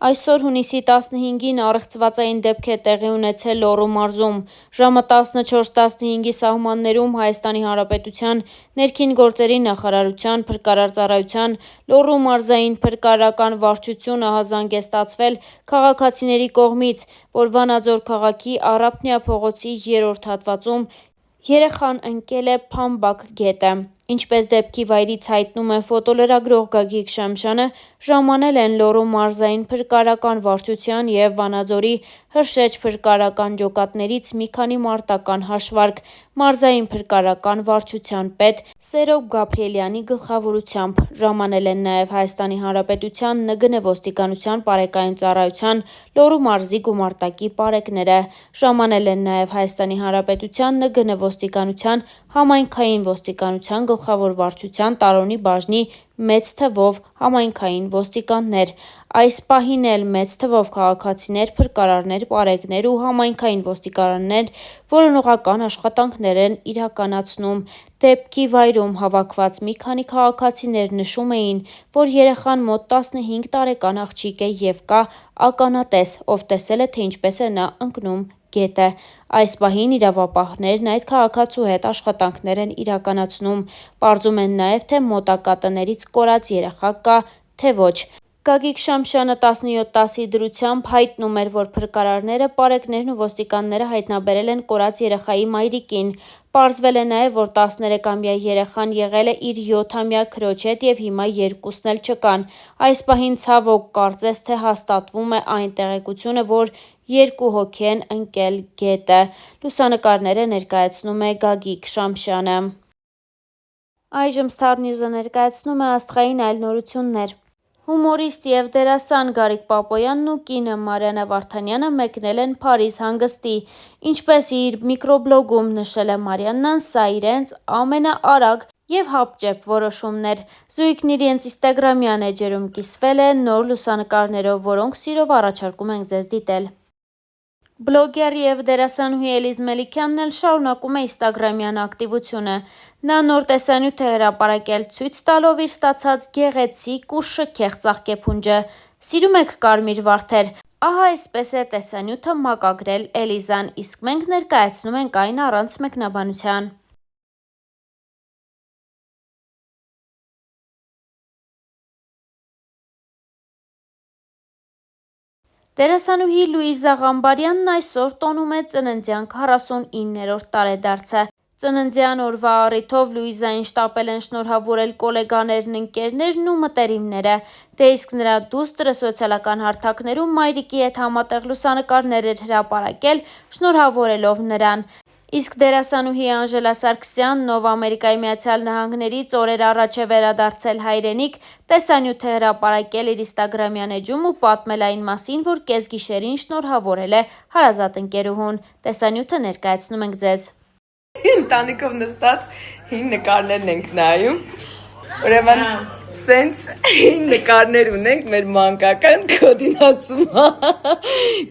Այսօր հունիսի 15-ին առեղծվածային դեպք է տեղի ունեցել Լոռու մարզում։ Ժամը 14:15-ի սահմաններում Հայաստանի Հանրապետության ներքին գործերի նախարարության փրկարար-ծառայության Լոռու մարզային փրկարարական վարչությունը ահազանգ է ստացվել քաղաքացիների կողմից, որ Վանաձոր քաղաքի Առափնյա փողոցի 3-րդ հատվածում երեխան ընկել է փամբակ գետը։ Ինչպես դեպքի վայրից հայտնում է ֆոտոլրագրող Գագիկ Շամշյանը, ժամանել են Լոռու մարզային փրկարարական վարչության և Վանաձորի Հրշեջ փրկարարական ջոկատներից մի քանի մարտական հաշվարկ՝ մարզային փրկարարական վարչության պետ Սերոբ Գաբրիելյանի գլխավորությամբ։ Ժամանել են նաև Հայաստանի Հանրապետության ՆԳՆ ոստիկանության պարեկային ծառայության Լոռու մարզի գումարտակի պարեկները։ Ժամանել են նաև Հայաստանի Հանրապետության ՆԳՆ ոստիկանության համայնքային ոստիկանության գլխավոր վարչության Տարոնի բաժնի մեծ թվով համայնքային ոստիկաններ։ Այս պահին էլ մեծ թվով քաղաքացիներ, փրկարարներ, պարեկներ ու համայնքային ոստիկաններ որոնողական աշխատանքներ են իրականացնում։ Դեպքի վայրում հավաքված մի քանի քաղաքացիներ նշում էին, որ երեխան մոտ 15 տարեկան աղջիկ է և կա ականատես, ով տեսել է, թե ինչպես է նա ընկնում գետը։ Այս պահին իրավապահներն այդ քաղաքացու հետ աշխատանքներ են իրականացնում։ Պարզում են նաև, թե մոտակա տներից կորած երեխա կա, թե ոչ։ Գագիկ Շամշյանը 17:10-ի դրությամբ հայտնում էր, որ փրկարարները, պարեկներն ու ոստիկանները հայտնաբերել են կորած երեխայի մայրիկին։ Պարզվել է նաև, որ 13-ամյա երեխան եղել է իր 7-ամյա քրոջ հետ և հիմա երկուսն էլ չկան։ Այս պահին ցավոք կարծես թե հաստատվում է այն տեղեկությունը, որ 2 հոգի են ընկել գետը։ Լուսանկարները ներկայացնում է Գագիկ Շամշյանը։ Այժմ Star News-ը ներկայացնում է աստղային այլ նորություններ։ Հումորիստ և դերասան Գարիկ Պապոյանն ու կինը Մարիաննա Վարդանյանը մեկնել են Փարիզ հանգստի։ Ինչպես իր միկրոբլոգում նշել է Մարիաննան, սա իրենց ամենաարագ և հապճեպ որոշումն էր։ Զույգն իրենց ինստագրամյան էջերում կիսվել է նոր լուսանկարներով, որոնք սիրով առաջարկում ենք ձեզ դիտել։ Բլոգեր և դերասանուհի Էլիզ Մելիքյանն էլ շարունակում է ինստագրամյան ակտիվությունը։ Նա նոր տեսանյութ է հրապարակել՝ ցույց տալով իր ստացած գեղեցիկ ու շքեղ ծաղկեփունջը։ Սիրում եք կարմիր վարդեր։ Ահա այսպես է տեսանյութը մակագրել Էլիզան, իսկ մենք ներկայացնում ենք այն առանց մեկնաբանության։ Դերասանուհի Լուիզա Ղամբարյանն այսօր տոնում է ծննդյան 49-րդ տարեդարձը։ Ծննդյան օրվա առիթով Լուիզային շտապել են շնորհավորել կոլեգաներն, ընկերներն ու մտերիմները։ Դե իսկ նրա դուստրը սոցիալական հարթակներում մայրիկի հետ համատեղ լուսանկարներ էր հրապարակել՝ շնորհավորելով նրան։ Իսկ դերասանուհի Անժելա Սարգսյանն, ով Ամերիկայի Միացյալ Նահանգներից օրեր առաջ է վերադարձել հայրենիք, տեսանյութ է հրապարակել իր ինստագրամյան էջում ու պատմել այն մասին, որ կեսգիշերին շնորհավորել է հարազատ ընկերուհուն։ Տեսանյութը ներկայացնում ենք ձեզ։ Ընտանիքով նստած հին նկարներն ենք նայում։ Ուրեմն սենց հին նկարներ ունենք մեր մանկական, Կոդին ասում է,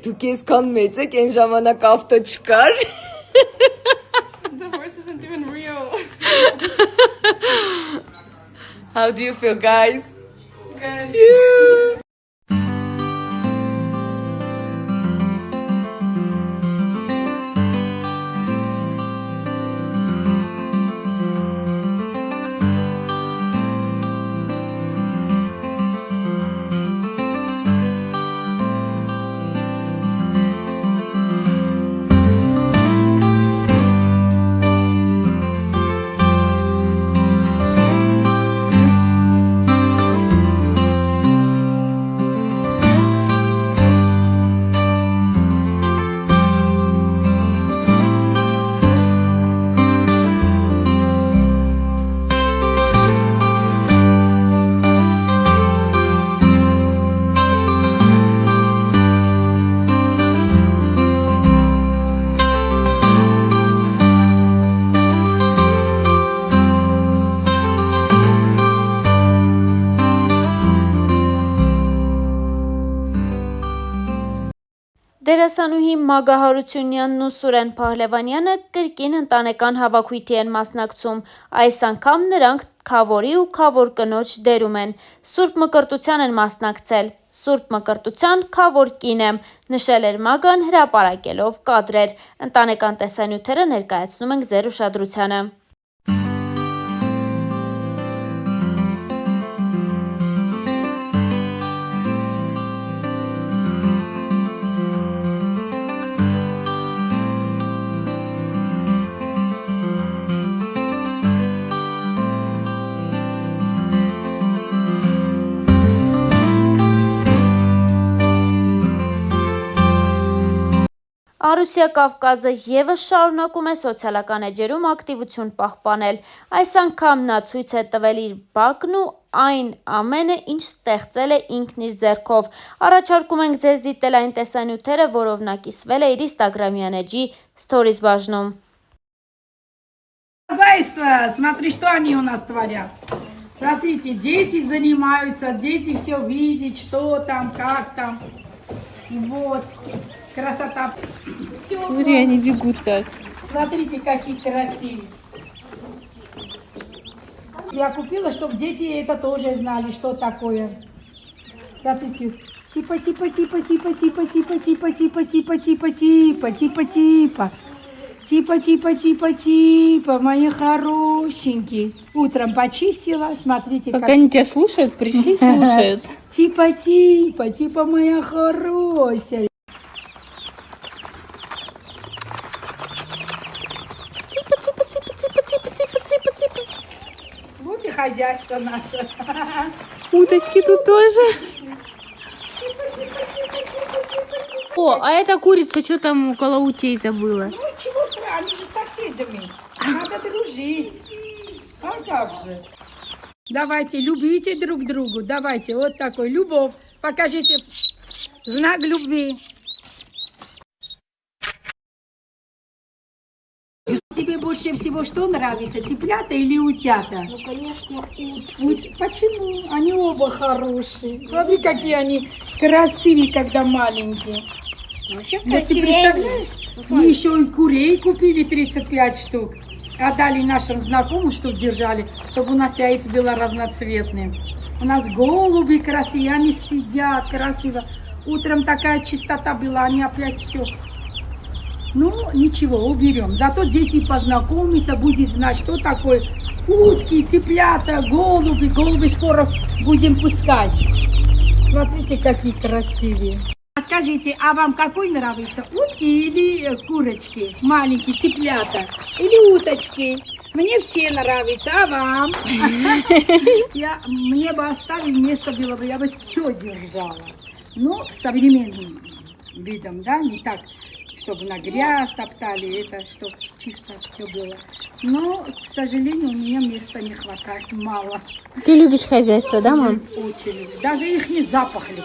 դուք այսքան մեծ եք, այն ժամանակ ավտո չկար։ The horse isn't even real. How do you feel, guys? Good. Yeah. Դերասանուհի Մագա Հարությունյանն ու Սուրեն Փահլևանյանը կրկին ընտանեկան հավաքույթի են մասնակցում։ Այս անգամ նրանք Քավորի ու Քավոր կնոջ դերում են։ Սուրբ Մկրտության են մասնակցել։ Սուրբ մկրտության քավոր կին եմ, նշել էր Մագան հրապարակելով կադրեր։ Ընտանեկան տեսանյութերը ներկայացնում ենք ձեր ուշադրությանը։ Արուսիա Կավկազը ևս շարունակում է սոցիալական էջերում ակտիվություն պահպանել։ Այս անգամ նա ցույց է տվել իր բակն ու այն ամենը, ինչ ստեղծել է ինքն իր ձեռքով։ Առաջարկում ենք ձեզ դիտել այն տեսանյութերը, որով նա կիսվել է իր Instagram-յան էջի Stories բաժնում։ Смотри, что они у нас творят. Смотрите, дети занимаются, дети все видят, что там, как там. Вот. Красота. Смотри, они бегут как. Смотрите, какие красивые. Я купила, чтобы дети это тоже знали, что такое. Смотрите. Типа. Типа, мои хорошенькие. Утром почистила, смотрите, Как они тебя слушают, пришли и слушают. Типа, моя хорошая. Вот и хозяйство наше. Уточки тут тоже. О, а эта курица что там около утей забыла? Ну, чего страшного, они же соседями. Надо дружить. А как же? Давайте, любите друг друга. Давайте, вот такой, любовь. Покажите знак любви. Тебе больше всего что нравится, цыплята или утята? Ну, конечно, Почему? Они оба хорошие. Смотри, какие они красивые, когда маленькие. вообще Вот ты представляешь? Мы еще и курей купили 35 штук. Отдали нашим знакомым, чтобы держали, чтобы у нас яйца было разноцветные. У нас голуби красивые, они сидят красиво. Утром такая чистота была, они опять все. Ну, ничего, уберем. Зато дети познакомятся, будет знать, что такое утки, цыплята, голуби. Голуби скоро будем пускать. Смотрите, какие красивые. Скажите, а вам какой нравится? Утки или курочки? Маленькие, цыплята? Или уточки? Мне все нравятся, а вам? Мне бы оставили, место было бы, я бы все держала. Но современным видом, да, не так, чтобы на грязь топтали, это, чтобы чисто все было. Но, к сожалению, у меня места не хватает, мало. Ты любишь хозяйство, да, мам? Очень люблю. Даже их не запах люблю.